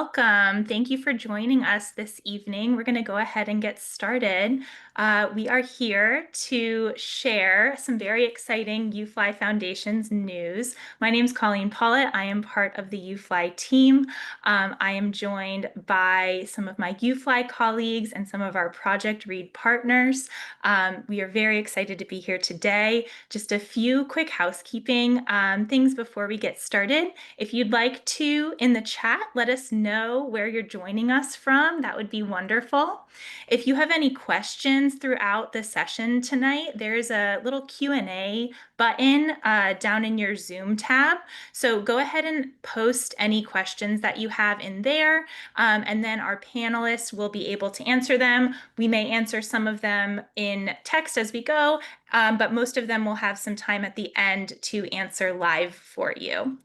Welcome. Thank you for joining us this evening. We're going to go ahead and get started. We are here to share some very exciting UFLI Foundation's news. My name is Colleen Pollitt. I am part of the UFLI team. I am joined by some of my UFLI colleagues and some of our Project Read partners. We are very excited to be here today. Just a few quick housekeeping things before we get started. If you'd like to, in the chat, let us know where you're joining us from. That would be wonderful. If you have any questions throughout the session tonight, there's a little Q&A button down in your Zoom tab. So go ahead and post any questions that you have in there, and then our panelists will be able to answer them. We may answer some of them in text as we go, but most of them will have some time at the end to answer live for you.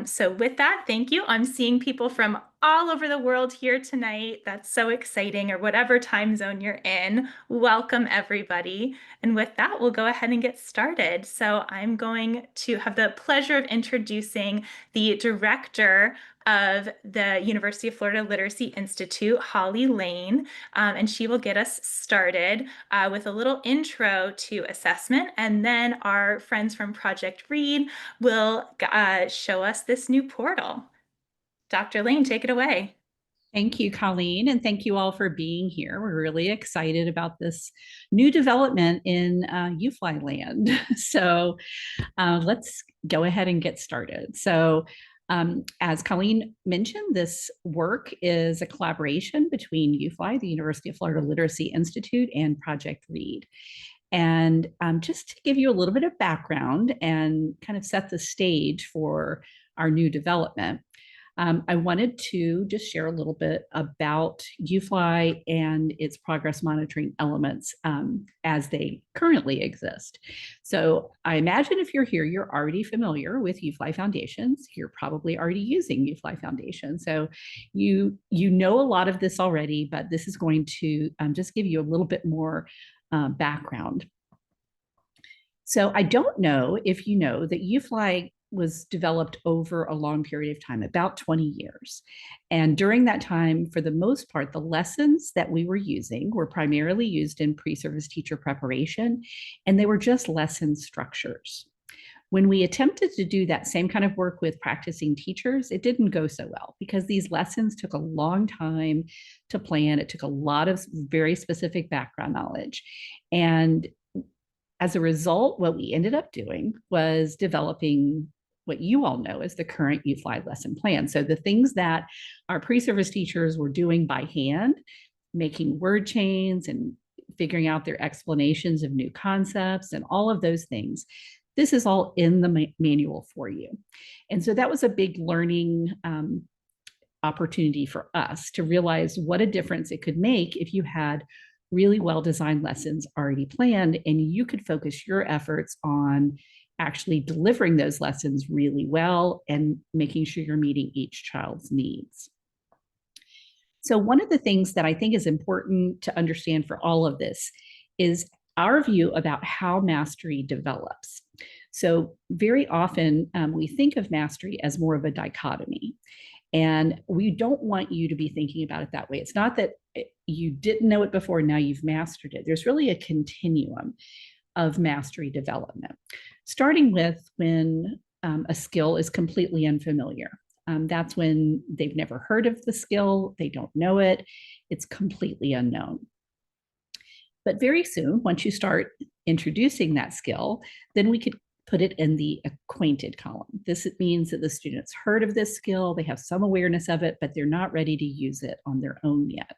So with that, thank you. I'm seeing people from all over the world here tonight. That's so exciting, or whatever time zone you're in. Welcome, everybody. And with that, we'll go ahead and get started. So I'm going to have the pleasure of introducing the director of the University of Florida Literacy Institute, Holly Lane, and she will get us started with a little intro to assessment, and then our friends from Project Read will show us this new portal. Dr. Lane, take it away. Thank you, Colleen, and thank you all for being here. We're really excited about this new development in UFLI land. So let's go ahead and get started. So as Colleen mentioned, this work is a collaboration between UFLI, the University of Florida Literacy Institute, and Project Read. And just to give you a little bit of background and kind of set the stage for our new development, I wanted to just share a little bit about UFLI and its progress monitoring elements as they currently exist. So I imagine if you're here, you're already familiar with UFLI Foundations. You're probably already using UFLI Foundation. So you know a lot of this already, but this is going to just give you a little bit more background. So I don't know if you know that UFLI was developed over a long period of time, about 20 years. And during that time, for the most part, the lessons that we were using were primarily used in pre-service teacher preparation, and they were just lesson structures. When we attempted to do that same kind of work with practicing teachers, it didn't go so well because these lessons took a long time to plan. It took a lot of very specific background knowledge. And as a result, what we ended up doing was developing what you all know as the current UFLI lesson plan. So the things that our pre-service teachers were doing by hand, making word chains and figuring out their explanations of new concepts and all of those things, this is all in the manual for you. And so that was a big learning opportunity for us to realize what a difference it could make if you had really well-designed lessons already planned and you could focus your efforts on actually delivering those lessons really well and making sure you're meeting each child's needs. So one of the things that I think is important to understand for all of this is our view about how mastery develops. So very often we think of mastery as more of a dichotomy. And we don't want you to be thinking about it that way. It's not that you didn't know it before, now you've mastered it. There's really a continuum of mastery development, starting with when a skill is completely unfamiliar. That's when they've never heard of the skill, they don't know it, it's completely unknown. But very soon, once you start introducing that skill, then we could put it in the acquainted column. This means that the students heard of this skill, they have some awareness of it, but they're not ready to use it on their own yet.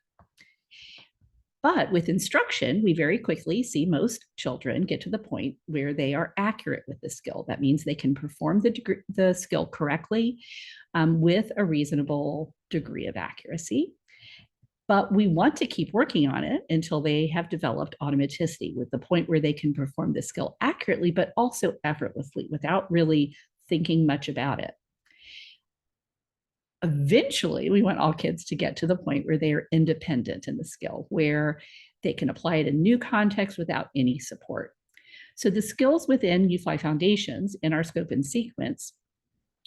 But with instruction, we very quickly see most children get to the point where they are accurate with the skill. That means they can perform the skill correctly with a reasonable degree of accuracy. But we want to keep working on it until they have developed automaticity with the point where they can perform the skill accurately, but also effortlessly without really thinking much about it. Eventually, we want all kids to get to the point where they are independent in the skill, where they can apply it in new contexts without any support. So the skills within UFLI Foundations in our scope and sequence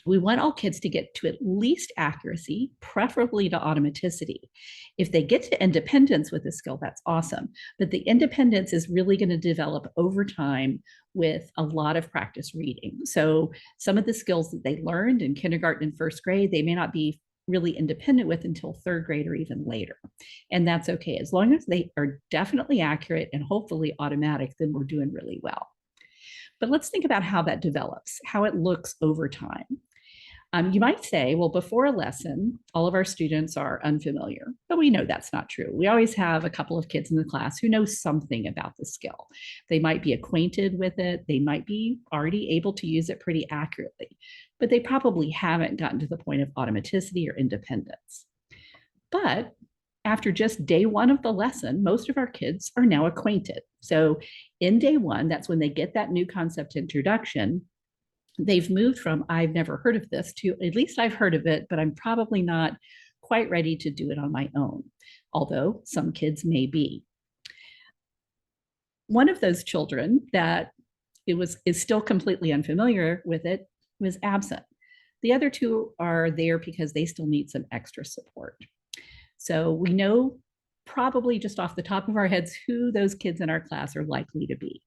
We want all kids to get to at least accuracy, preferably to automaticity. If they get to independence with a skill, that's awesome. But the independence is really going to develop over time with a lot of practice reading. So some of the skills that they learned in kindergarten and first grade, they may not be really independent with until third grade or even later. And that's okay. As long as they are definitely accurate and hopefully automatic, then we're doing really well. But let's think about how that develops, how it looks over time. You might say, well, before a lesson, all of our students are unfamiliar, but we know that's not true. We always have a couple of kids in the class who know something about the skill. They might be acquainted with it. They might be already able to use it pretty accurately, but they probably haven't gotten to the point of automaticity or independence. But after just day one of the lesson, most of our kids are now acquainted. So in day one, that's when they get that new concept introduction. They've moved from I've never heard of this to at least I've heard of it, but I'm probably not quite ready to do it on my own, although some kids may be. One of those children that is still completely unfamiliar with it was absent. The other two are there because they still need some extra support. So we know probably just off the top of our heads who those kids in our class are likely to be.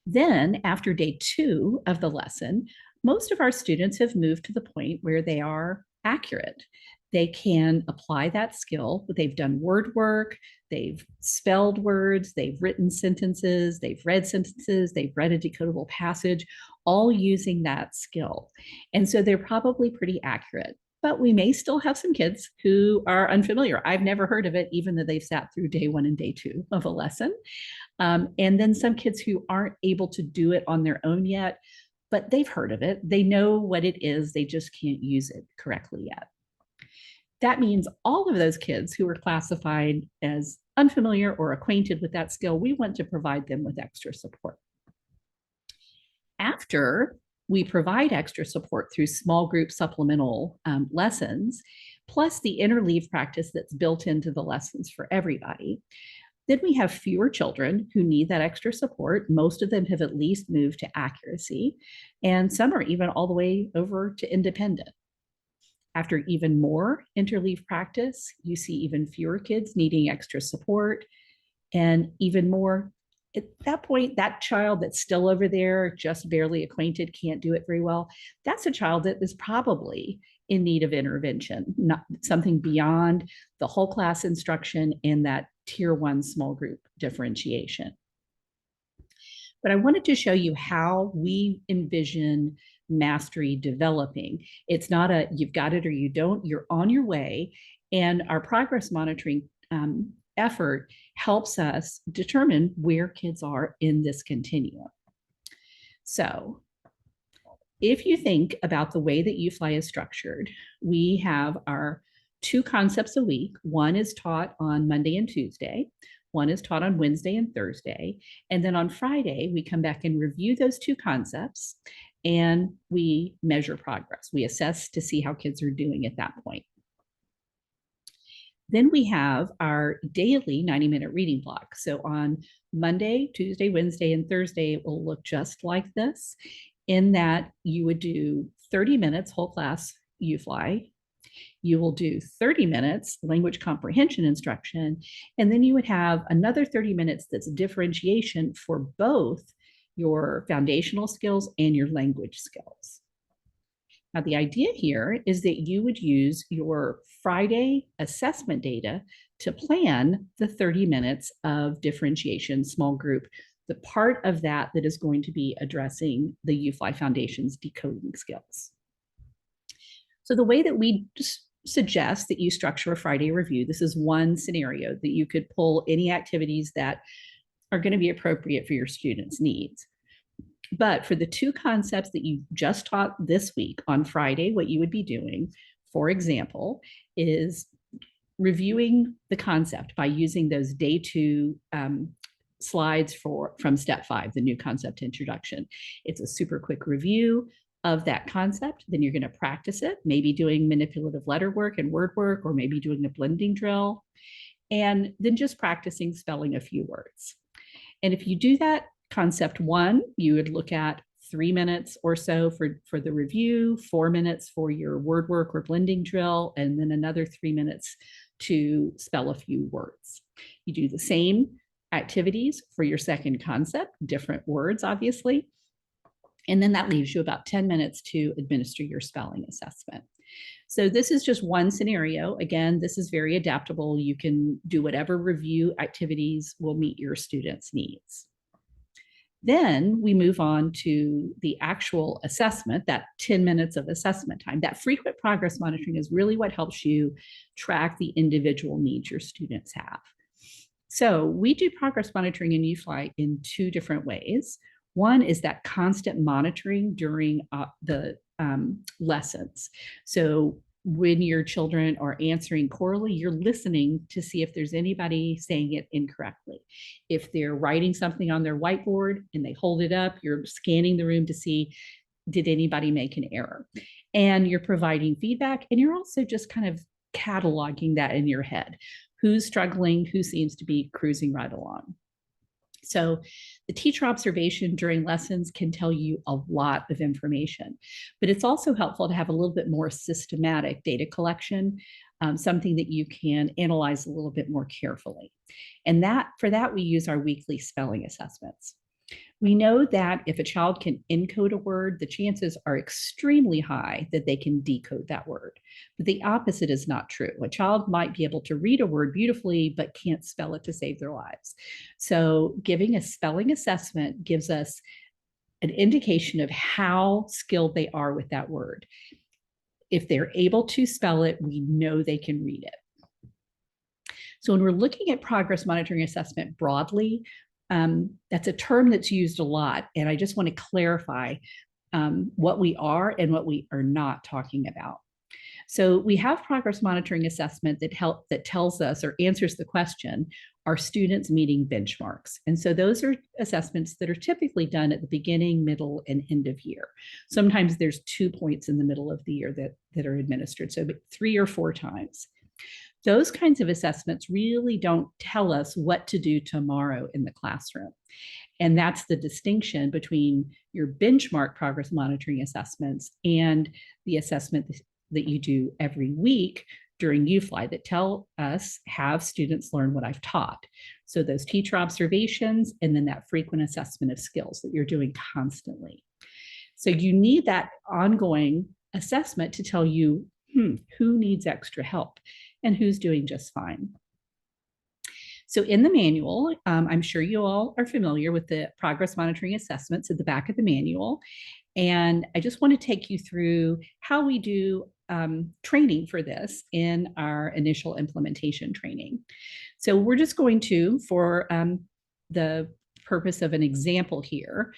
Then, after day 2 of the lesson, most of our students have moved to the point where they are accurate. They can apply that skill. They've done word work, they've spelled words, they've written sentences, they've read sentences, they've read a decodable passage, all using that skill. And so they're probably pretty accurate. But we may still have some kids who are unfamiliar. I've never heard of it, even though they've sat through day 1 and day 2 of a lesson. And then some kids who aren't able to do it on their own yet, but they've heard of it. They know what it is. They just can't use it correctly yet. That means all of those kids who are classified as unfamiliar or acquainted with that skill, we want to provide them with extra support. After we provide extra support through small group supplemental lessons, plus the interleave practice that's built into the lessons for everybody, then we have fewer children who need that extra support. Most of them have at least moved to accuracy, and some are even all the way over to independent. After even more interleave practice, you see even fewer kids needing extra support, and even more at that point, that child that's still over there, just barely acquainted, can't do it very well. That's a child that is probably in need of intervention, not something beyond the whole class instruction and that tier 1 small group differentiation. But I wanted to show you how we envision mastery developing. It's not a you've got it or you don't, you're on your way. And our progress monitoring effort helps us determine where kids are in this continuum. So if you think about the way that UFLI is structured, we have our 2 concepts a week. One is taught on Monday and Tuesday. One is taught on Wednesday and Thursday. And then on Friday, we come back and review those 2 concepts and we measure progress. We assess to see how kids are doing at that point. Then we have our daily 90-minute reading block. So on Monday, Tuesday, Wednesday, and Thursday, it will look just like this, in that you would do 30 minutes whole class UFLI. You will do 30 minutes language comprehension instruction, and then you would have another 30 minutes that's differentiation for both your foundational skills and your language skills. Now, the idea here is that you would use your Friday assessment data to plan the 30 minutes of differentiation small group, the part of that that is going to be addressing the UFLI Foundation's decoding skills. So the way that we suggest that you structure a Friday review, this is one scenario that you could pull any activities that are going to be appropriate for your students' needs. But for the 2 concepts that you just taught this week on Friday, what you would be doing, for example, is reviewing the concept by using those day 2 slides from step 5, the new concept introduction. It's a super quick review of that concept. Then you're going to practice it, maybe doing manipulative letter work and word work, or maybe doing a blending drill, and then just practicing spelling a few words. And if you do that, concept 1, you would look at 3 minutes or so for the review, 4 minutes for your word work or blending drill, and then another 3 minutes to spell a few words. You do the same activities for your second concept, different words, obviously. And then that leaves you about 10 minutes to administer your spelling assessment. So this is just one scenario. Again, this is very adaptable. You can do whatever review activities will meet your students' needs. Then we move on to the actual assessment, that 10 minutes of assessment time. That frequent progress monitoring is really what helps you track the individual needs your students have. So we do progress monitoring in UFLI in two different ways. One is that constant monitoring during the lessons. So when your children are answering poorly, you're listening to see if there's anybody saying it incorrectly. If they're writing something on their whiteboard and they hold it up, you're scanning the room to see, did anybody make an error? And you're providing feedback, and you're also just kind of cataloging that in your head. Who's struggling, who seems to be cruising right along. So the teacher observation during lessons can tell you a lot of information, but it's also helpful to have a little bit more systematic data collection, something that you can analyze a little bit more carefully. And for that, we use our weekly spelling assessments. We know that if a child can encode a word, the chances are extremely high that they can decode that word. But the opposite is not true. A child might be able to read a word beautifully, but can't spell it to save their lives. So giving a spelling assessment gives us an indication of how skilled they are with that word. If they're able to spell it, we know they can read it. So when we're looking at progress monitoring assessment broadly, that's a term that's used a lot. And I just want to clarify what we are and what we are not talking about. So we have progress monitoring assessment that tells us or answers the question, are students meeting benchmarks? And so those are assessments that are typically done at the beginning, middle, and end of year. Sometimes there's 2 points in the middle of the year that are administered, so 3 or 4 times. Those kinds of assessments really don't tell us what to do tomorrow in the classroom. And that's the distinction between your benchmark progress monitoring assessments and the assessment that you do every week during UFLI that tell us, have students learn what I've taught? So those teacher observations and then that frequent assessment of skills that you're doing constantly. So you need that ongoing assessment to tell you who needs extra help and who's doing just fine. So in the manual, I'm sure you all are familiar with the progress monitoring assessments at the back of the manual. And I just want to take you through how we do training for this in our initial implementation training. So we're just going to, for the purpose of an example here,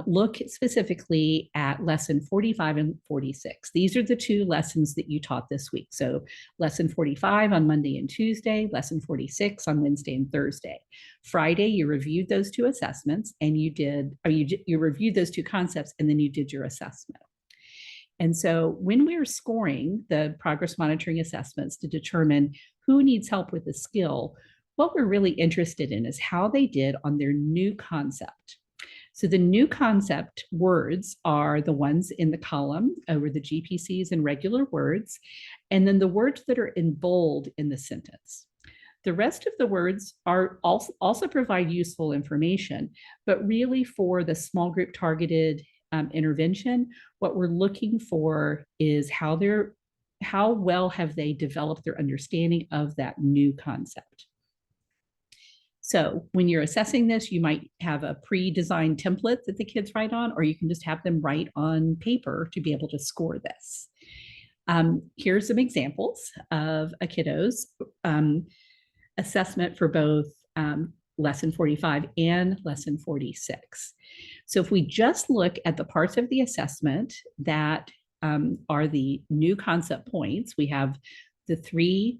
look specifically at lesson 45 and 46. These are the 2 lessons that you taught this week. So lesson 45 on Monday and Tuesday, lesson 46 on Wednesday and Thursday. Friday, you reviewed those 2 assessments and you reviewed those 2 concepts and then you did your assessment. And so when we're scoring the progress monitoring assessments to determine who needs help with a skill, what we're really interested in is how they did on their new concept. So the new concept words are the ones in the column over the GPCs and regular words, and then the words that are in bold in the sentence. The rest of the words are also provide useful information, but really for the small group targeted intervention, what we're looking for is how well have they developed their understanding of that new concept. So when you're assessing this, you might have a pre-designed template that the kids write on, or you can just have them write on paper to be able to score this. Here's some examples of a kiddo's assessment for both lesson 45 and lesson 46. So if we just look at the parts of the assessment that are the new concept points, we have the 3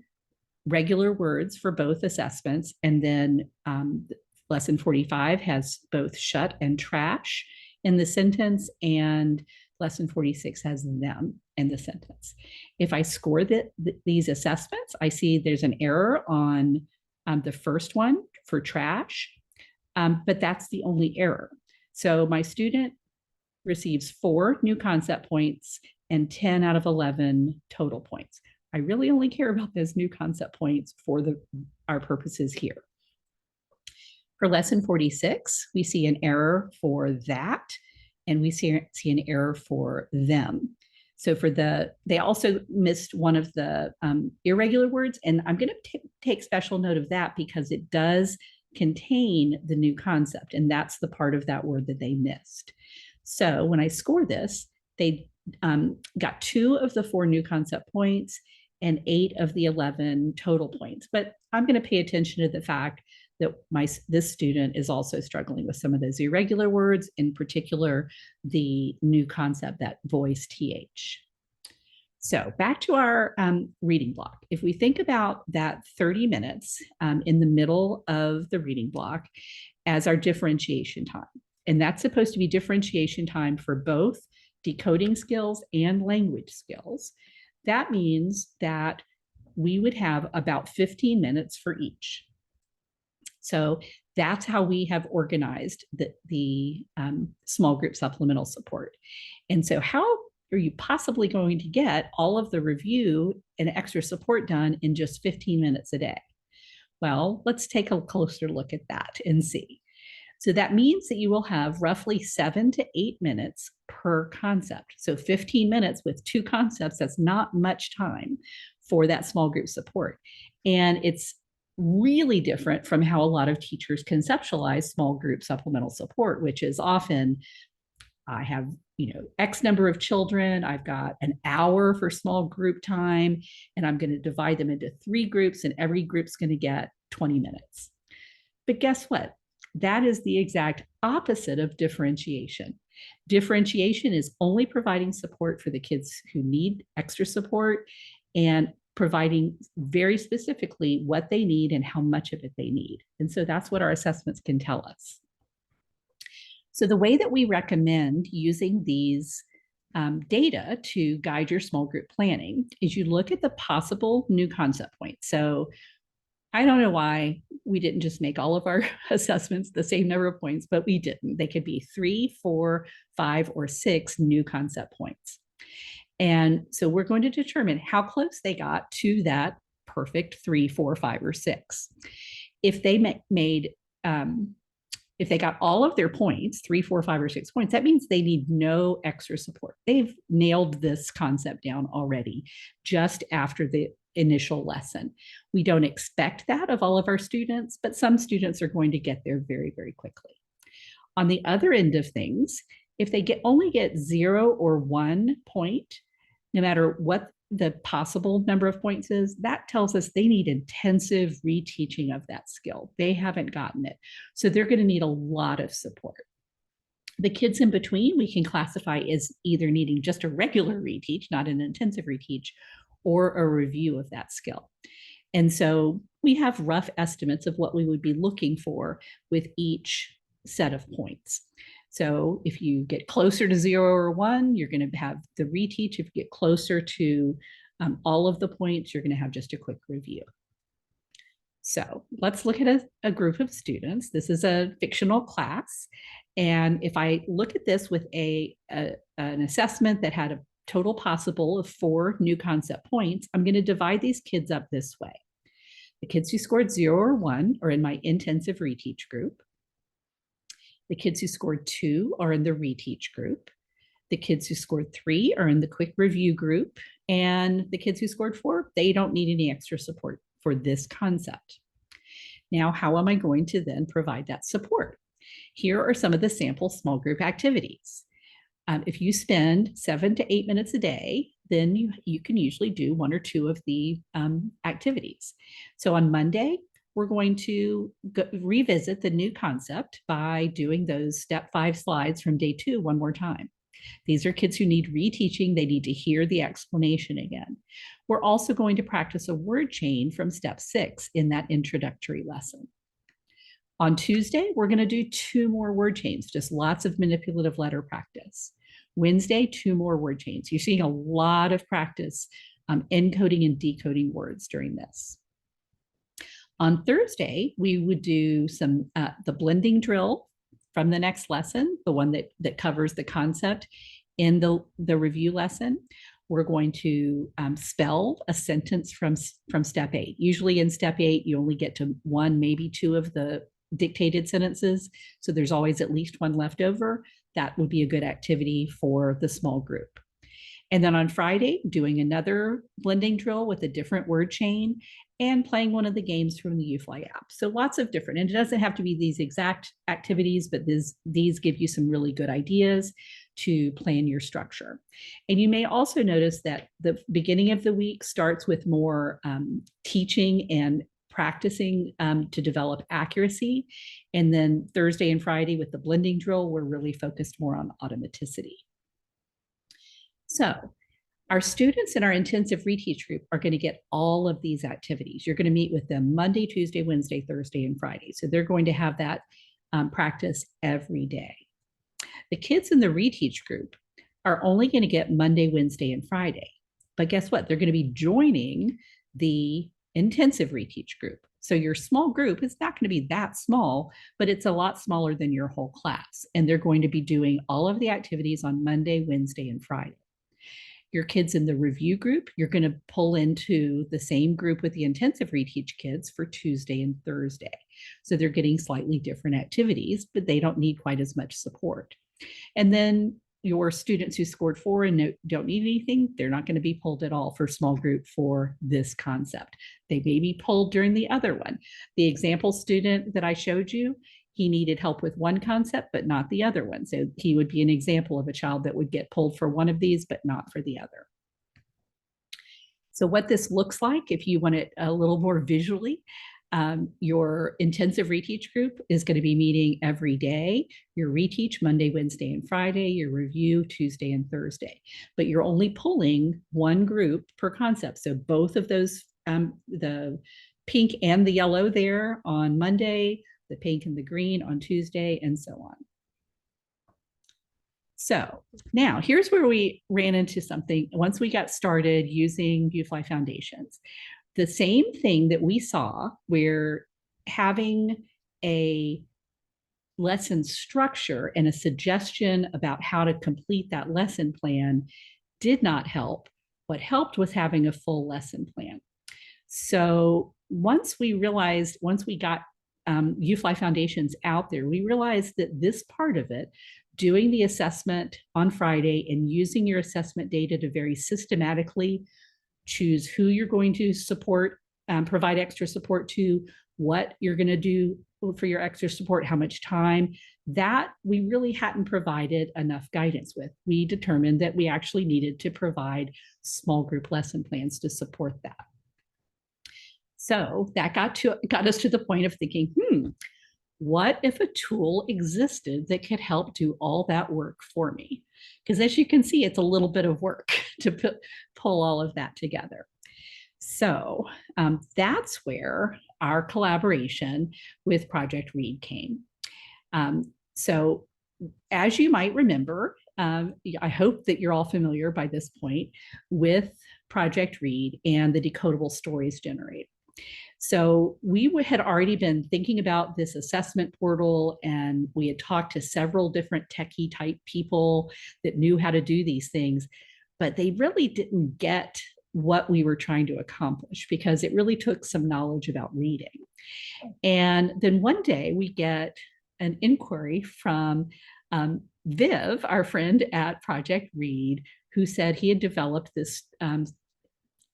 regular words for both assessments, and then lesson 45 has both shut and trash in the sentence, and lesson 46 has them in the sentence. If I score these assessments, I see there's an error on the first one for trash, but that's the only error. So my student receives 4 new concept points and 10 out of 11 total points. I really only care about those new concept points for our purposes here. For lesson 46, we see an error for that, and we see an error for them. So they also missed one of the irregular words, and I'm going to take special note of that because it does contain the new concept, and that's the part of that word that they missed. So when I score this, they got 2 of the 4 new concept points and 8 of the 11 total points. But I'm going to pay attention to the fact that this student is also struggling with some of those irregular words, in particular, the new concept, that voice TH. So back to our reading block. If we think about that 30 minutes in the middle of the reading block as our differentiation time, and that's supposed to be differentiation time for both decoding skills and language skills, that means that we would have about 15 minutes for each. So that's how we have organized the small group supplemental support. And so how are you possibly going to get all of the review and extra support done in just 15 minutes a day? Well, let's take a closer look at that and see. So that means that you will have roughly 7 to 8 minutes per concept. So 15 minutes with 2 concepts, that's not much time for that small group support. And it's really different from how a lot of teachers conceptualize small group supplemental support, which is often, I have, X number of children, I've got an hour for small group time, and I'm going to divide them into 3 groups, and every group's going to get 20 minutes. But guess what? That is the exact opposite of differentiation. Differentiation is only providing support for the kids who need extra support and providing very specifically what they need and how much of it they need. And so that's what our assessments can tell us. So the way that we recommend using these data to guide your small group planning is you look at the possible new concept points. So I don't know why we didn't just make all of our assessments the same number of points, but we didn't. They could be 3, 4, 5, or 6 new concept points. And so we're going to determine how close they got to that perfect 3, 4, 5, or 6. If they if they got all of their points, 3, 4, 5, or 6 points, that means they need no extra support. They've nailed this concept down already just after the initial lesson. We don't expect that of all of our students, but some students are going to get there very, very quickly. On the other end of things, if they only get 0 or 1 point, no matter what the possible number of points is, that tells us they need intensive reteaching of that skill. They haven't gotten it. So they're going to need a lot of support. The kids in between, we can classify as either needing just a regular reteach, not an intensive reteach, or a review of that skill. And so we have rough estimates of what we would be looking for with each set of points. So if you get closer to 0 or 1, you're going to have the reteach. If you get closer to all of the points, you're going to have just a quick review. So let's look at a group of students. This is a fictional class. And if I look at this with an assessment that had a total possible of 4 new concept points, I'm going to divide these kids up this way. The kids who scored 0 or 1 are in my intensive reteach group. The kids who scored 2 are in the reteach group. The kids who scored 3 are in the quick review group. And the kids who scored 4, they don't need any extra support for this concept. Now, how am I going to then provide that support? Here are some of the sample small group activities. If you spend 7 to 8 minutes a day, then you can usually do 1 or 2 of the activities. So on Monday, we're going to revisit the new concept by doing those step 5 slides from day 2 one more time. These are kids who need reteaching. They need to hear the explanation again. We're also going to practice a word chain from step 6 in that introductory lesson. On Tuesday, we're going to do 2 more word chains, just lots of manipulative letter practice. Wednesday, 2 more word chains. You're seeing a lot of practice encoding and decoding words during this. On Thursday, we would do the blending drill from the next lesson, the one that covers the concept in the review lesson, we're going to spell a sentence from step 8. Usually in step 8, you only get to one, maybe two of the dictated sentences. So there's always at least one left over. That would be a good activity for the small group. And then on Friday, doing another blending drill with a different word chain and playing one of the games from the UFLI app. So lots of different, and it doesn't have to be these exact activities, but these give you some really good ideas to plan your structure. And you may also notice that the beginning of the week starts with more teaching and practicing to develop accuracy. And then Thursday and Friday with the blending drill, we're really focused more on automaticity. So our students in our intensive reteach group are going to get all of these activities. You're going to meet with them Monday, Tuesday, Wednesday, Thursday, and Friday. So they're going to have that practice every day. The kids in the reteach group are only going to get Monday, Wednesday, and Friday. But guess what? They're going to be joining the intensive reteach group. So your small group is not going to be that small, but it's a lot smaller than your whole class. And they're going to be doing all of the activities on Monday, Wednesday, and Friday. Your kids in the review group, you're going to pull into the same group with the intensive reteach kids for Tuesday and Thursday. So they're getting slightly different activities, but they don't need quite as much support. And then your students who scored 4 and don't need anything, they're not going to be pulled at all for small group for this concept. They may be pulled during the other one. The example student that I showed you, he needed help with one concept, but not the other one. So he would be an example of a child that would get pulled for one of these, but not for the other. So what this looks like, if you want it a little more visually, your intensive reteach group is going to be meeting every day. Your reteach Monday, Wednesday, and Friday, your review Tuesday and Thursday. But you're only pulling one group per concept. So both of those, the pink and the yellow there on Monday, the pink and the green on Tuesday, and so on. So now here's where we ran into something once we got started using UFLI Foundations. The same thing that we saw where having a lesson structure and a suggestion about how to complete that lesson plan did not help. What helped was having a full lesson plan. So once we got UFLI Foundations out there, we realized that this part of it, doing the assessment on Friday and using your assessment data to very systematically choose who you're going to support, provide extra support to, what you're going to do for your extra support, how much time, that we really hadn't provided enough guidance with. We determined that we actually needed to provide small group lesson plans to support that. So that got us to the point of thinking, what if a tool existed that could help do all that work for me? Because as you can see, it's a little bit of work to pull all of that together. So that's where our collaboration with Project Read came. So as you might remember, I hope that you're all familiar by this point with Project Read and the decodable stories generator. So we had already been thinking about this assessment portal, and we had talked to several different techie type people that knew how to do these things, but they really didn't get what we were trying to accomplish because it really took some knowledge about reading. And then one day we get an inquiry from Viv, our friend at Project Read, who said he had developed this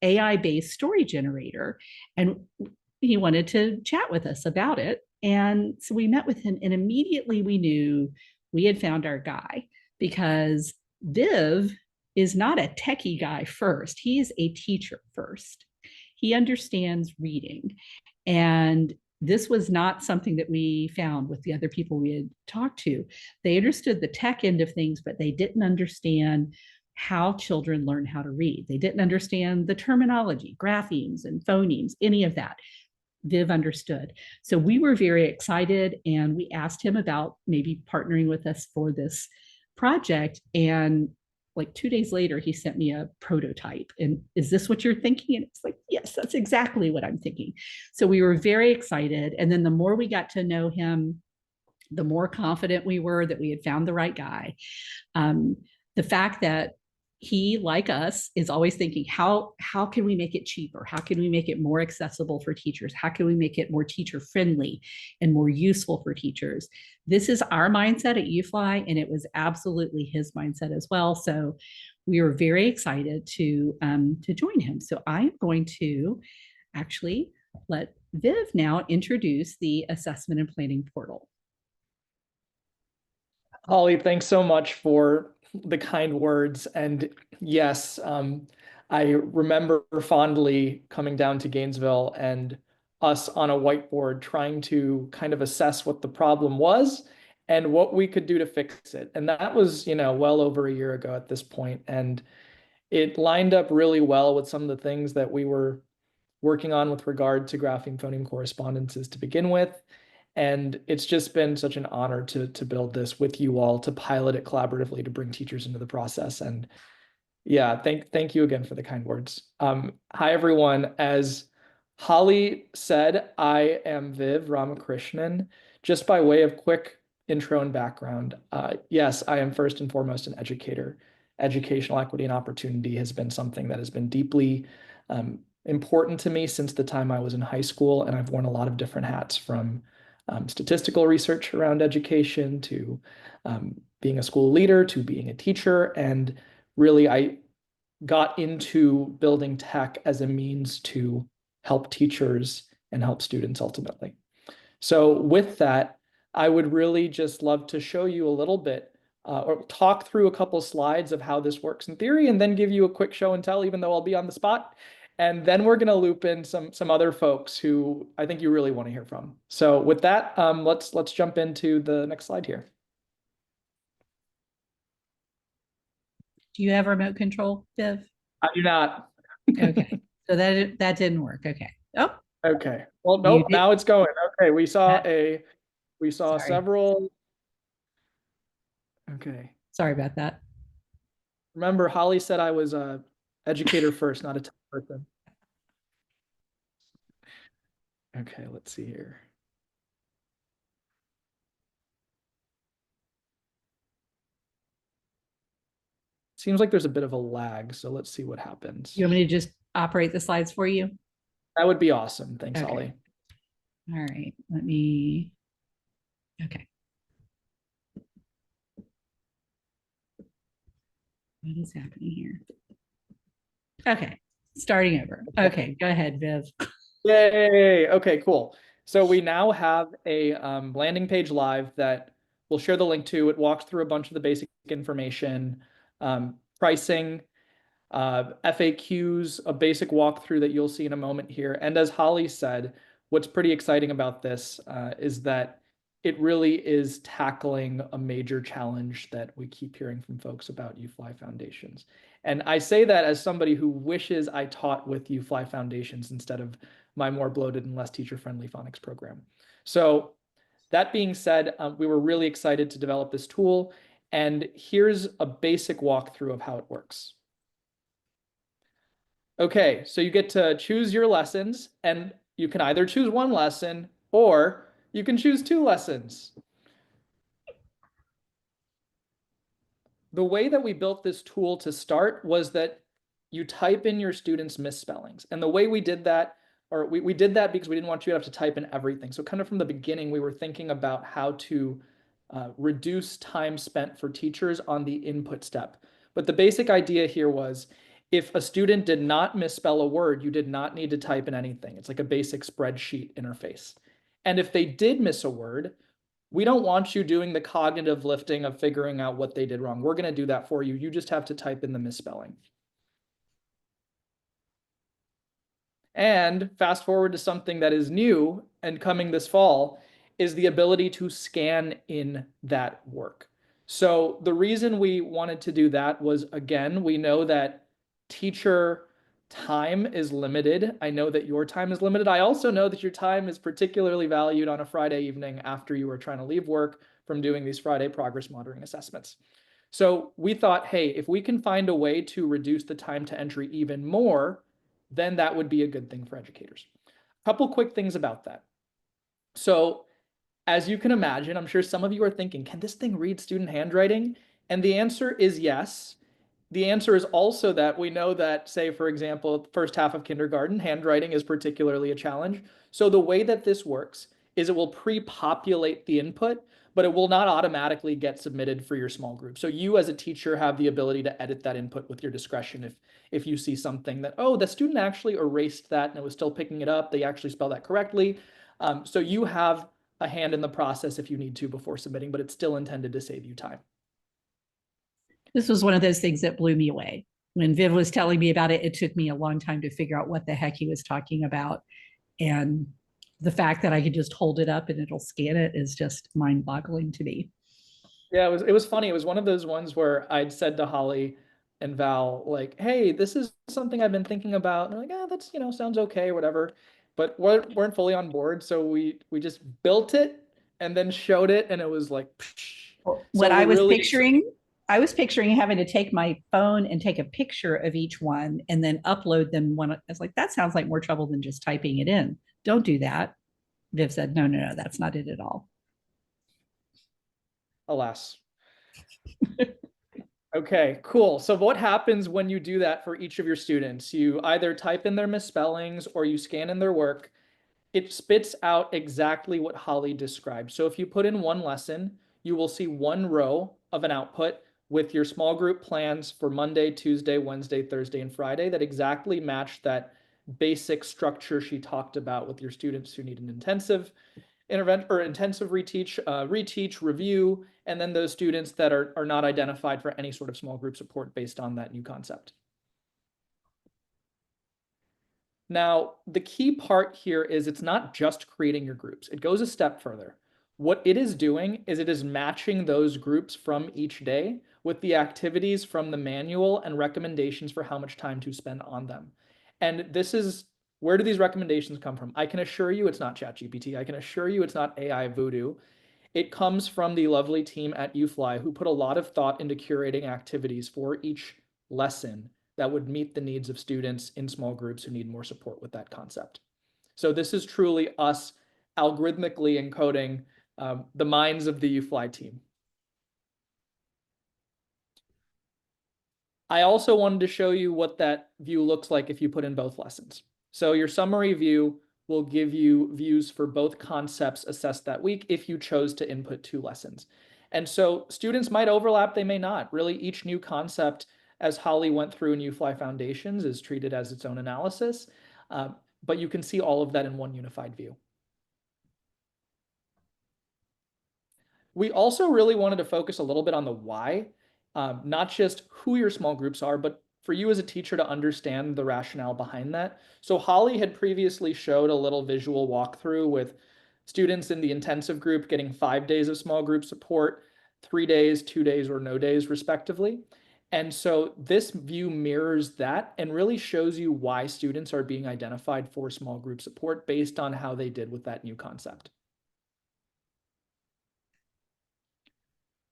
AI-based story generator, and he wanted to chat with us about it. And so we met with him, and immediately we knew we had found our guy, because Viv is not a techie guy first. He is a teacher first. He understands reading. And this was not something that we found with the other people we had talked to. They understood the tech end of things, but they didn't understand how children learn how to read. They didn't understand the terminology, graphemes and phonemes, any of that. Viv understood. So we were very excited, and we asked him about maybe partnering with us for this project. And like 2 days later, he sent me a prototype. And is this what you're thinking? And it's like, yes, that's exactly what I'm thinking. So we were very excited. And then the more we got to know him, the more confident we were that we had found the right guy. Um, the fact that he, like us, is always thinking, how can we make it cheaper? How can we make it more accessible for teachers? How can we make it more teacher friendly and more useful for teachers? This is our mindset at UFLI, and it was absolutely his mindset as well. So we were very excited to join him. So I'm going to actually let Viv now introduce the assessment and planning portal. Holly, thanks so much for the kind words. And yes, I remember fondly coming down to Gainesville and us on a whiteboard trying to kind of assess what the problem was and what we could do to fix it. And that was, well over a year ago at this point. And it lined up really well with some of the things that we were working on with regard to graphing phoneme correspondences to begin with. And it's just been such an honor to build this with you all, to pilot it collaboratively, to bring teachers into the process. And yeah, thank you again for the kind words. Hi, everyone. As Holly said, I am Viv Ramakrishnan. Just by way of quick intro and background, yes, I am first and foremost an educator. Educational equity and opportunity has been something that has been deeply important to me since the time I was in high school, and I've worn a lot of different hats, from statistical research around education to being a school leader to being a teacher. And really, I got into building tech as a means to help teachers and help students ultimately. So with that, I would really just love to show you a little bit or talk through a couple slides of how this works in theory, and then give you a quick show and tell, even though I'll be on the spot. And then we're going to loop in some other folks who I think you really want to hear from. So with that, let's jump into the next slide here. Do you have remote control, Viv? I do not. Okay. So that didn't work. Okay. Oh, Okay. Well, you nope. did. Now it's going. Okay. We saw Sorry. several. Okay. Sorry about that. Remember, Holly said I was a educator first, not a tech person. Okay, let's see here. Seems like there's a bit of a lag, so let's see what happens. You want me to just operate the slides for you? That would be awesome. Thanks, Okay. Holly. All right. Okay. What is happening here? Okay. Starting over. Okay. Go ahead, Viv. Yay. Okay, cool. So we now have a landing page live that we'll share the link to. It walks through a bunch of the basic information, pricing, FAQs, a basic walkthrough that you'll see in a moment here. And as Holly said, what's pretty exciting about this is that it really is tackling a major challenge that we keep hearing from folks about UFLI Foundations. And I say that as somebody who wishes I taught with UFLI Foundations instead of my more bloated and less teacher-friendly phonics program. So that being said, we were really excited to develop this tool. And here's a basic walkthrough of how it works. Okay, so you get to choose your lessons, and you can either choose one lesson or you can choose two lessons. The way that we built this tool to start was that you type in your students' misspellings. And the way we did that, or we did that because we didn't want you to have to type in everything. So kind of from the beginning, we were thinking about how to reduce time spent for teachers on the input step. But the basic idea here was, if a student did not misspell a word, you did not need to type in anything. It's like a basic spreadsheet interface. And if they did miss a word, we don't want you doing the cognitive lifting of figuring out what they did wrong. We're going to do that for you. You just have to type in the misspelling. And fast forward to something that is new and coming this fall is the ability to scan in that work. So the reason we wanted to do that was, again, we know that teacher time is limited. I know that your time is limited. I also know that your time is particularly valued on a Friday evening after you are trying to leave work from doing these Friday progress monitoring assessments. So we thought, hey, if we can find a way to reduce the time to entry even more, then that would be a good thing for educators. A couple quick things about that. So as you can imagine, I'm sure some of you are thinking, can this thing read student handwriting? And the answer is yes. The answer is also that we know that, say, for example, first half of kindergarten, handwriting is particularly a challenge. So the way that this works is it will pre-populate the input, but it will not automatically get submitted for your small group. So you as a teacher have the ability to edit that input with your discretion if you see something that, oh, the student actually erased that and it was still picking it up, they actually spelled that correctly. So you have a hand in the process if you need to before submitting, but it's still intended to save you time. This was one of those things that blew me away. When Viv was telling me about it, it took me a long time to figure out what the heck he was talking about. And the fact that I could just hold it up and it'll scan it is just mind boggling to me. Yeah, it was funny. It was one of those ones where I'd said to Holly and Val, like, hey, this is something I've been thinking about. And they're like, ah, that's, sounds okay or whatever. But weren't fully on board. So we just built it and then showed it, and it was like, psh. So What we're I was really picturing, I was picturing having to take my phone and take a picture of each one and then upload them. One, I was like, that sounds like more trouble than just typing it in. Don't do that. Viv said, no, no, no, that's not it at all. alas. Okay, cool. So what happens when you do that for each of your students? You either type in their misspellings or you scan in their work. It spits out exactly what Holly described. So if you put in one lesson, you will see one row of an output with your small group plans for Monday, Tuesday, Wednesday, Thursday, and Friday that exactly match that basic structure she talked about with your students who need an intensive intensive reteach, review, and then those students that are not identified for any sort of small group support based on that new concept. Now, the key part here is it's not just creating your groups. It goes a step further. What it is doing is it is matching those groups from each day with the activities from the manual and recommendations for how much time to spend on them. And this is, where do these recommendations come from? I can assure you it's not ChatGPT. I can assure you it's not AI voodoo. It comes from the lovely team at UFLI who put a lot of thought into curating activities for each lesson that would meet the needs of students in small groups who need more support with that concept. So this is truly us algorithmically encoding the minds of the UFLI team. I also wanted to show you what that view looks like if you put in both lessons. So your summary view will give you views for both concepts assessed that week if you chose to input two lessons. And so students might overlap, they may not. Really, each new concept, as Holly went through in UFLI Foundations, is treated as its own analysis. But you can see all of that in one unified view. We also really wanted to focus a little bit on the why, not just who your small groups are, but for you as a teacher to understand the rationale behind that. So Holly had previously showed a little visual walkthrough with students in the intensive group getting 5 days of small group support, 3 days, 2 days, or no days, respectively. And so this view mirrors that and really shows you why students are being identified for small group support based on how they did with that new concept.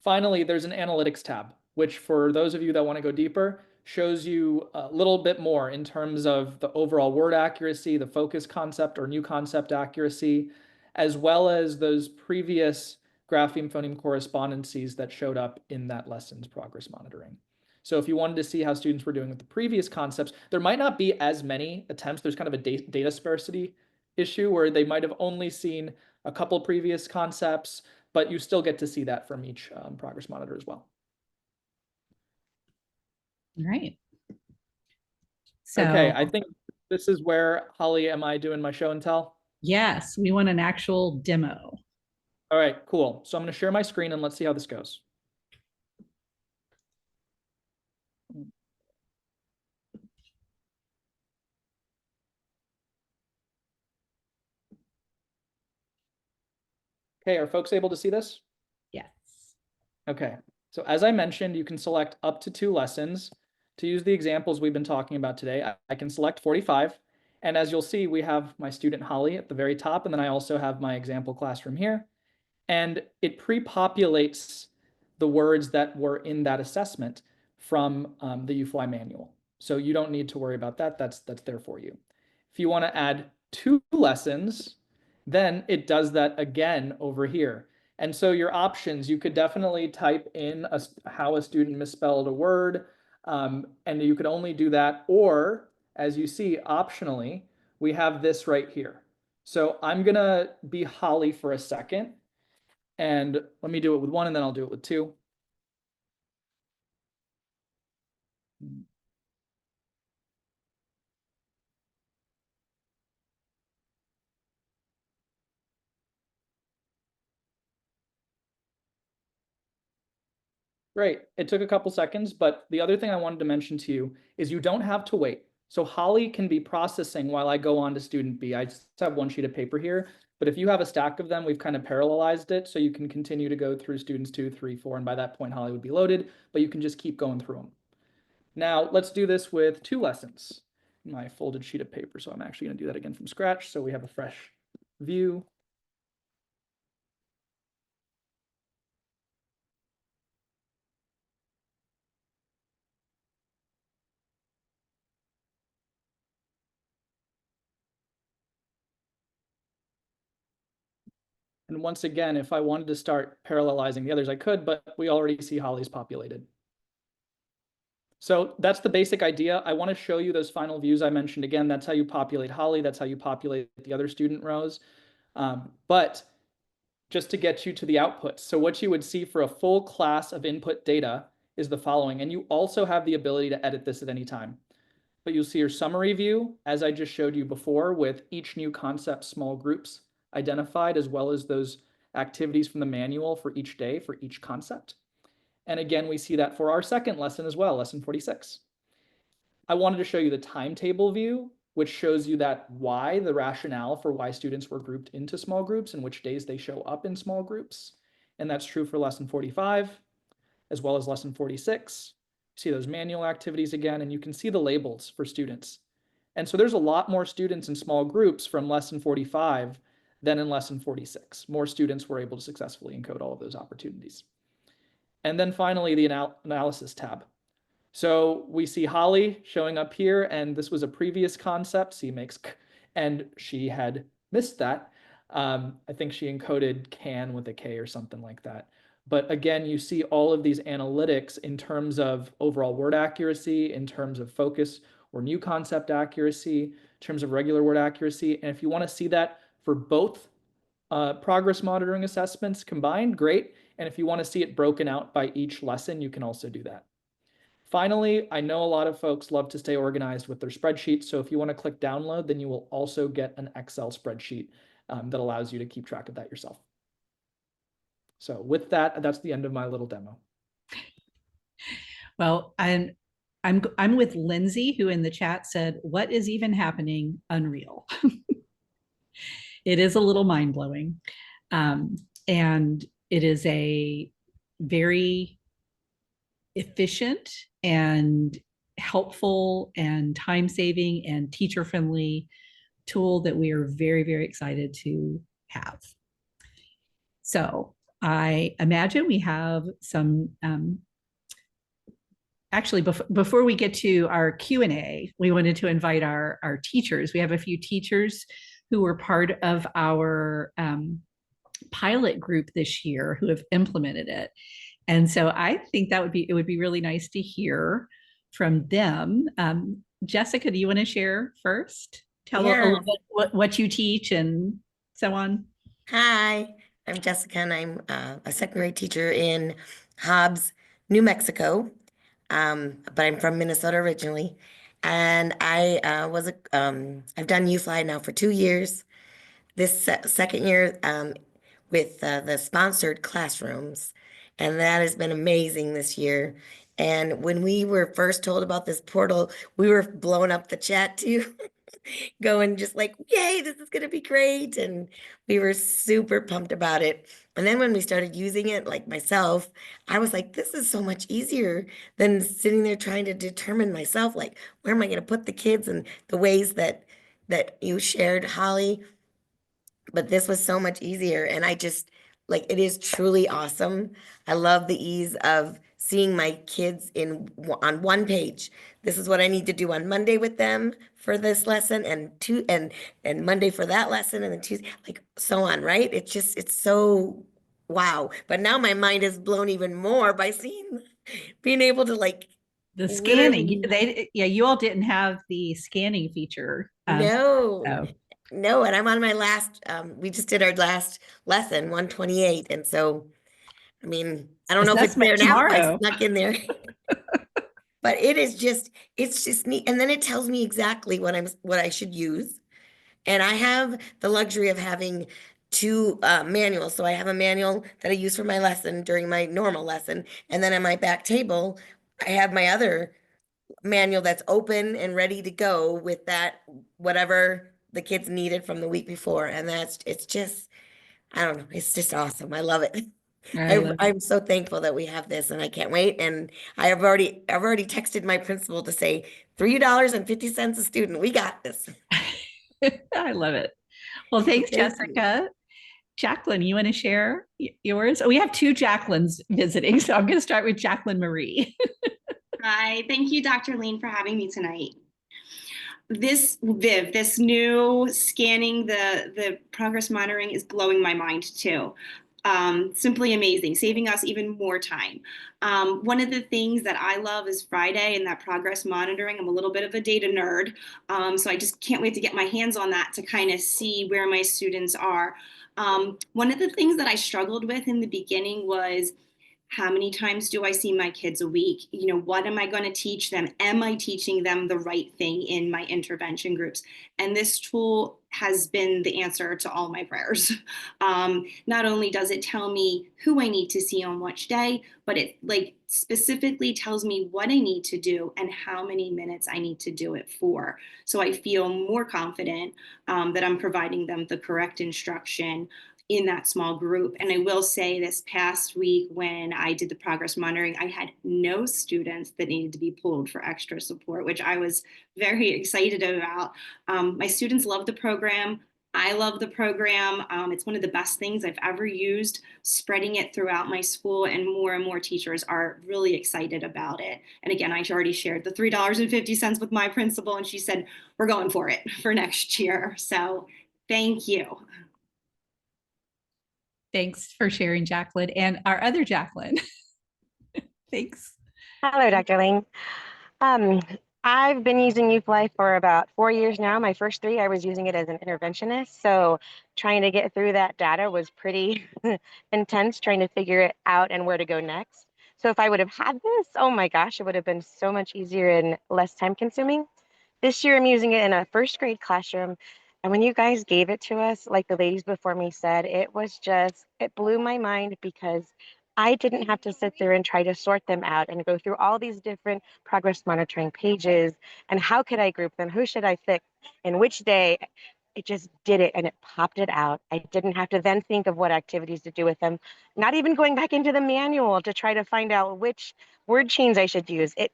Finally, there's an analytics tab, which for those of you that want to go deeper, shows you a little bit more in terms of the overall word accuracy, the focus concept or new concept accuracy, as well as those previous grapheme phoneme correspondences that showed up in that lesson's progress monitoring. So if you wanted to see how students were doing with the previous concepts, there might not be as many attempts. There's kind of a data sparsity issue where they might have only seen a couple previous concepts, but you still get to see that from each progress monitor as well. All right. Okay, So, I think this is where, Holly, am I doing my show and tell? yes, we want an actual demo. All right, cool. So I'm going to share my screen and let's see how this goes. Okay, are folks able to see this? Yes. Okay, so as I mentioned, you can select up to 2 lessons. To use the examples we've been talking about today, I can select 45. And as you'll see, we have my student Holly at the very top, and then I also have my example classroom here. And it pre-populates the words that were in that assessment from the UFLI manual. So you don't need to worry about that. That's there for you. If you want to add 2 lessons, then it does that again over here. And so your options, you could definitely type in how a student misspelled a word, and you could only do that. Or, as you see, optionally, we have this right here. So I'm going to be Holly for a second. And let me do it with one, and then I'll do it with two. Great. It took a couple seconds, but the other thing I wanted to mention to you is you don't have to wait. So Holly can be processing while I go on to student B. I just have one sheet of paper here, but if you have a stack of them, we've kind of parallelized it so you can continue to go through students 2, 3, 4, and by that point Holly would be loaded, but you can just keep going through them. Now let's do this with 2 lessons. My folded sheet of paper, so I'm actually going to do that again from scratch so we have a fresh view. And once again, if I wanted to start parallelizing the others, I could, but we already see Holly's populated. So that's the basic idea. I want to show you those final views I mentioned. Again, that's how you populate Holly. That's how you populate the other student rows. But just to get you to the outputs. So what you would see for a full class of input data is the following. And you also have the ability to edit this at any time. But you'll see your summary view, as I just showed you before, with each new concept small groups identified, as well as those activities from the manual for each day for each concept. And again, we see that for our second lesson as well, lesson 46. I wanted to show you the timetable view, which shows you that why, the rationale for why students were grouped into small groups and which days they show up in small groups. And that's true for lesson 45, as well as lesson 46. See those manual activities again, and you can see the labels for students. And so there's a lot more students in small groups from lesson 45 than in lesson 46. More students were able to successfully encode all of those opportunities. And then finally, the analysis tab. So we see Holly showing up here, and this was a previous concept, C makes K, and she had missed that. I think she encoded can with a K or something like that. But again, you see all of these analytics in terms of overall word accuracy, in terms of focus or new concept accuracy, in terms of regular word accuracy. And if you want to see that for both progress monitoring assessments combined, great. And if you want to see it broken out by each lesson, you can also do that. Finally, I know a lot of folks love to stay organized with their spreadsheets. So if you want to click download, then you will also get an Excel spreadsheet that allows you to keep track of that yourself. So with that, that's the end of my little demo. Well, I'm with Lindsay, who in the chat said, "What is even happening? Unreal." It is a little mind blowing, and it is a very efficient and helpful and time saving and teacher friendly tool that we are very, very excited to have. So I imagine we have some, actually before we get to our Q&A, we wanted to invite our teachers. We have a few teachers who were part of our pilot group this year who have implemented it. And so I think it would be really nice to hear from them. Jessica, do you want to share first? Tell a little bit what you teach and so on. Hi, I'm Jessica, and I'm a second grade teacher in Hobbs, New Mexico. But I'm from Minnesota originally, and I I've done UFLI now for 2 years. This second year with the sponsored classrooms, and that has been amazing this year. And when we were first told about this portal, we were blowing up the chat too. Going just like, yay, this is gonna be great. And we were super pumped about it. And then when we started using it, like myself, I was like, this is so much easier than sitting there trying to determine myself, like, where am I gonna put the kids and the ways that you shared, Holly. But this was so much easier. And I just like it is truly awesome. I love the ease of seeing my kids on one page. This is what I need to do on Monday with them for this lesson and and Monday for that lesson and then Tuesday, like so on, right? It's so wow. But now my mind is blown even more by seeing being able to like The scanning, literally yeah, you all didn't have the scanning feature. no. So No, and I'm on my last we just did our last lesson, 128. And so I mean, I don't know if it's assessment there now. I tomorrow. snuck in there. But it's just neat. And then it tells me exactly what I should use. And I have the luxury of having two manuals. So I have a manual that I use for my lesson during my normal lesson. And then on my back table, I have my other manual that's open and ready to go with that, whatever the kids needed from the week before. And it's just, I don't know, it's just awesome. I love it. I love I'm so thankful that we have this and I can't wait. And I've already texted my principal to say $3.50 a student. We got this. it. I love it. Well, thanks, Thank you. Jessica. Jacqueline, you want to share yours? We have two Jacquelines visiting, so I'm going to start with Jacqueline Marie. Hi, thank you, Dr. Lean, for having me tonight. This new scanning the progress monitoring is blowing my mind too. Simply amazing, saving us even more time. One of the things that I love is Friday and that progress monitoring. I'm a little bit of a data nerd, so I just can't wait to get my hands on that to kind of see where my students are. One of the things that I struggled with in the beginning was how many times do I see my kids a week? You know, what am I going to teach them? Am I teaching them the right thing in my intervention groups? And this tool has been the answer to all my prayers. Not only does it tell me who I need to see on which day, but it like specifically tells me what I need to do and how many minutes I need to do it for. So I feel more confident that I'm providing them the correct instruction in that small group. And I will say this past week when I did the progress monitoring, I had no students that needed to be pulled for extra support, which I was very excited about. My students love the program. I love the program. It's one of the best things I've ever used, spreading it throughout my school, and more teachers are really excited about it. And again, I already shared the $3.50 with my principal, and she said, we're going for it for next year. So thank you. Thanks for sharing, Jacqueline. And our other Jacqueline. Thanks. Hello, Dr. Ling. Um, I've been using UFLI for about 4 years now. My first 3, I was using it as an interventionist. So trying to get through that data was pretty intense, trying to figure it out and where to go next. So if I would have had this, oh my gosh, it would have been so much easier and less time consuming. This year, I'm using it in a first grade classroom. And when you guys gave it to us, like the ladies before me said, it blew my mind because I didn't have to sit there and try to sort them out and go through all these different progress monitoring pages. And how could I group them? Who should I pick? And which day? It just did it and it popped it out. I didn't have to then think of what activities to do with them, not even going back into the manual to try to find out which word chains I should use. It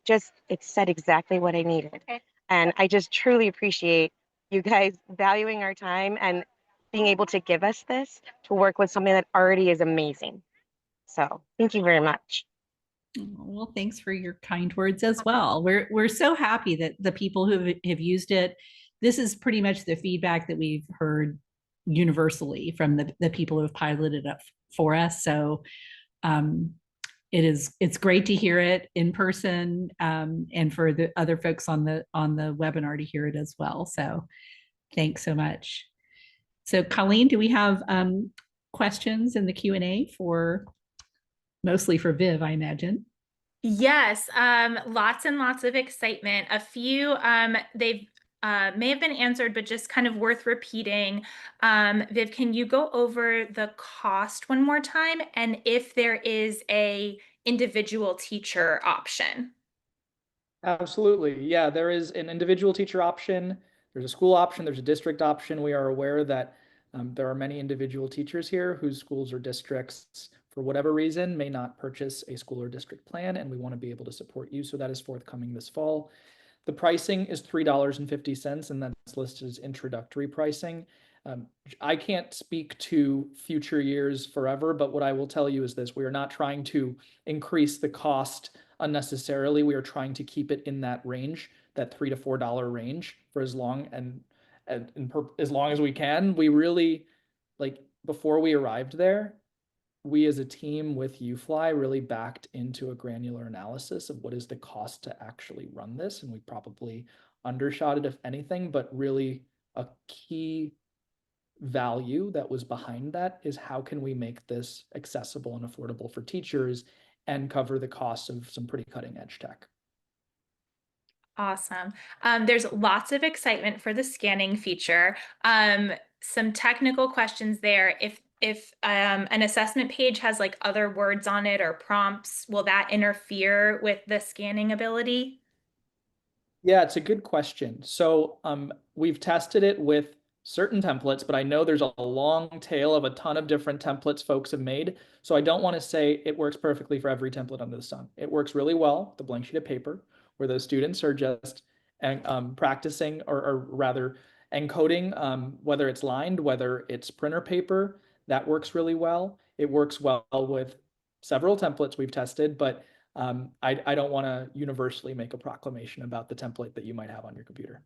said exactly what I needed. Okay. And I just truly appreciate you guys valuing our time and being able to give us this to work with something that already is amazing. So thank you very much. Well, thanks for your kind words as well. We're so happy that the people who have used it, this is pretty much the feedback that we've heard universally from the people who have piloted it up for us. So it's great to hear it in person, and for the other folks on the webinar to hear it as well. So thanks so much. So Colleen, do we have questions in the Q&A for mostly for Viv, I imagine? Yes, lots and lots of excitement. A few they've may have been answered, but just kind of worth repeating. Viv, can you go over the cost one more time, and if there is a individual teacher option? Absolutely. Yeah, there is an individual teacher option. There's a school option. There's a district option. We are aware that there are many individual teachers here whose schools or districts, for whatever reason, may not purchase a school or district plan, and we want to be able to support you. So that is forthcoming this fall. The pricing is $3.50, and that's listed as introductory pricing. I can't speak to future years forever, but what I will tell you is this: we are not trying to increase the cost unnecessarily. We are trying to keep it in that range that $3 to $4 range for as long as long as we can. We really, like, before we arrived there, we as a team with UFLI really backed into a granular analysis of what is the cost to actually run this. And we probably undershot it, if anything, but really a key value that was behind that is how can we make this accessible and affordable for teachers and cover the costs of some pretty cutting edge tech. Awesome. There's lots of excitement for the scanning feature. Some technical questions there. If an assessment page has like other words on it or prompts, will that interfere with the scanning ability? Yeah, it's a good question. So we've tested it with certain templates, but I know there's a long tail of a ton of different templates folks have made. So I don't want to say it works perfectly for every template under the sun. It works really well, the blank sheet of paper, where those students are just practicing or rather encoding, whether it's lined, whether it's printer paper, that works really well. It works well with several templates we've tested, but I don't want to universally make a proclamation about the template that you might have on your computer.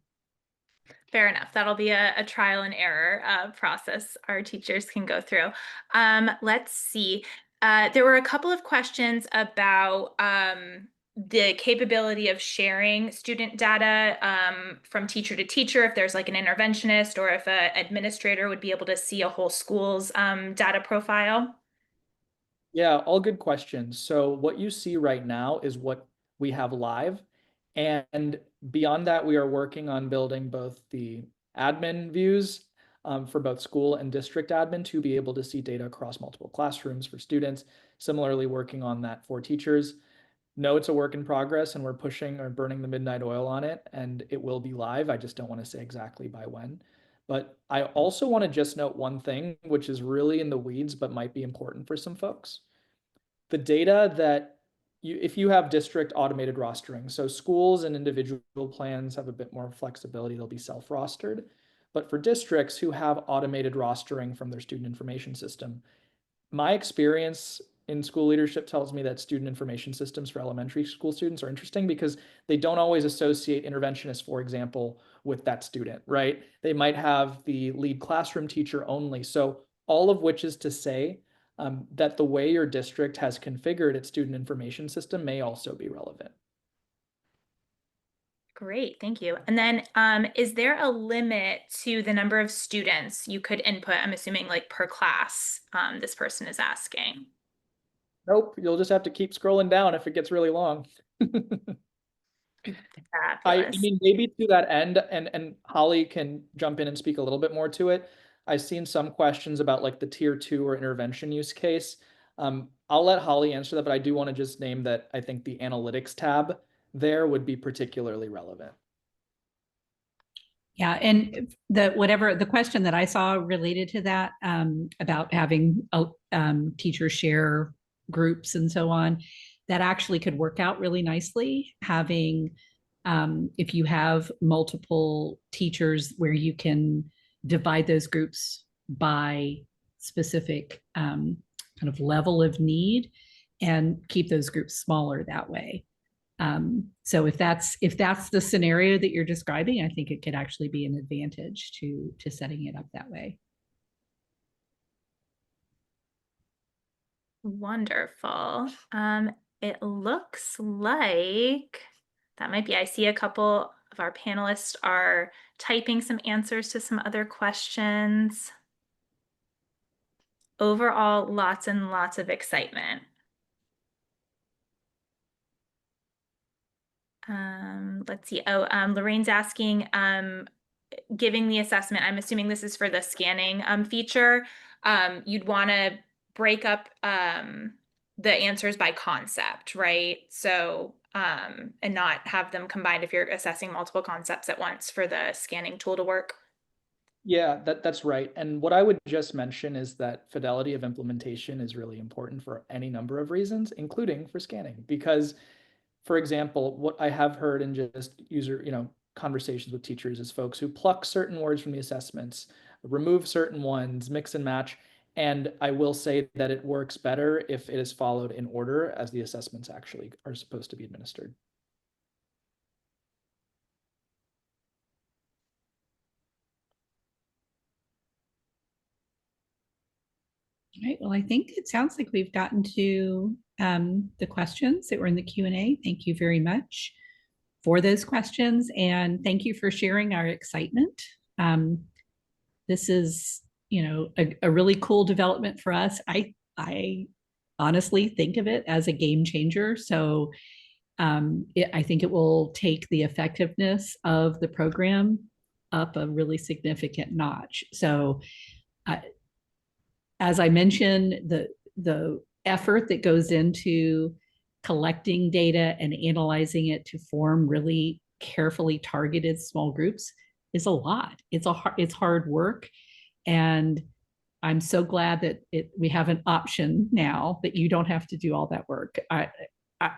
Fair enough. That'll be a trial and error process our teachers can go through. Let's see. There were a couple of questions about the capability of sharing student data from teacher to teacher, if there's like an interventionist or if an administrator would be able to see a whole school's data profile. Yeah, all good questions. So what you see right now is what we have live. And beyond that, we are working on building both the admin views for both school and district admin to be able to see data across multiple classrooms for students. Similarly, working on that for teachers. No, it's a work in progress and we're pushing or burning the midnight oil on it, and it will be live. I just don't want to say exactly by when. But I also want to just note one thing, which is really in the weeds, but might be important for some folks. The data that if you have district automated rostering, so schools and individual plans have a bit more flexibility, they'll be self-rostered. But for districts who have automated rostering from their student information system, my experience in school leadership tells me that student information systems for elementary school students are interesting because they don't always associate interventionists, for example, with that student, right? They might have the lead classroom teacher only. So all of which is to say that the way your district has configured its student information system may also be relevant. Great, thank you. And then is there a limit to the number of students you could input? I'm assuming like per class, this person is asking. Nope, you'll just have to keep scrolling down if it gets really long. I Fabulous. mean, maybe to that end, and Holly can jump in and speak a little bit more to it. I've seen some questions about like the tier 2 or intervention use case. I'll let Holly answer that, but I do want to just name that I think the analytics tab there would be particularly relevant. Yeah, and the question that I saw related to that about having teachers share groups and so on, that actually could work out really nicely. Having if you have multiple teachers where you can divide those groups by specific kind of level of need and keep those groups smaller that way. So if that's the scenario that you're describing, I think it could actually be an advantage to setting it up that way. Wonderful. It looks like that might be, I see a couple of our panelists are typing some answers to some other questions. Overall, lots and lots of excitement. Let's see. Oh, Lorraine's asking, giving the assessment, I'm assuming this is for the scanning feature, you'd want to break up the answers by concept, right? So, and not have them combined if you're assessing multiple concepts at once for the scanning tool to work. Yeah, that's right. And what I would just mention is that fidelity of implementation is really important for any number of reasons, including for scanning, because for example, what I have heard in just conversations with teachers is folks who pluck certain words from the assessments, remove certain ones, mix and match. And I will say that it works better if it is followed in order as the assessments actually are supposed to be administered. All right. Well, I think it sounds like we've gotten to the questions that were in the Q&A. Thank you very much for those questions. And thank you for sharing our excitement. This is, a really cool development for us. I honestly think of it as a game changer. So I think it will take the effectiveness of the program up a really significant notch. So as I mentioned, the effort that goes into collecting data and analyzing it to form really carefully targeted small groups is a lot. It's hard work, and I'm so glad that we have an option now that you don't have to do all that work.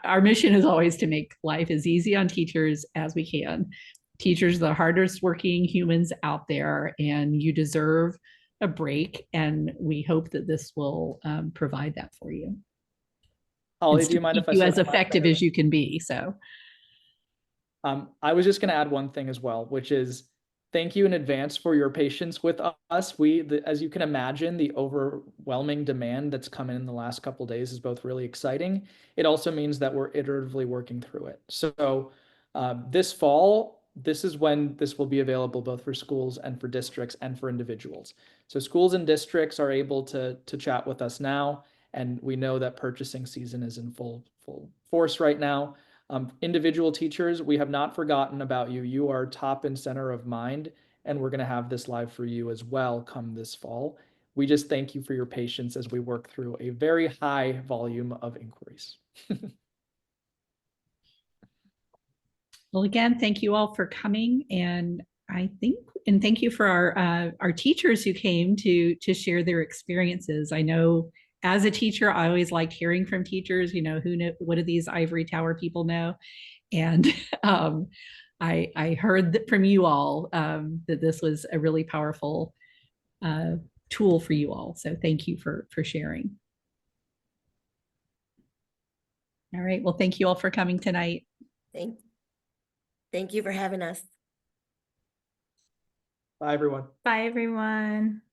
Our mission is always to make life as easy on teachers as we can. Teachers are the hardest working humans out there, and you deserve a break. And we hope that this will provide that for you. Holly, do you mind if I you say as effective as you can be? So, I was just going to add one thing as well, which is thank you in advance for your patience with us. As you can imagine, the overwhelming demand that's come in the last couple of days is both really exciting. It also means that we're iteratively working through it. So this fall, this is when this will be available both for schools and for districts and for individuals. So schools and districts are able to chat with us now, and we know that purchasing season is in full force right now. Individual teachers, we have not forgotten about you. You are top and center of mind, and we're going to have this live for you as well come this fall. We just thank you for your patience as we work through a very high volume of inquiries. well, again, thank you all for coming, and thank you for our teachers who came to share their experiences. I know as a teacher, I always liked hearing from teachers, what do these ivory tower people know? And I heard from you all that this was a really powerful tool for you all. So thank you for sharing. All right. Well, thank you all for coming tonight. Thank you for having us. Bye, everyone. Bye, everyone.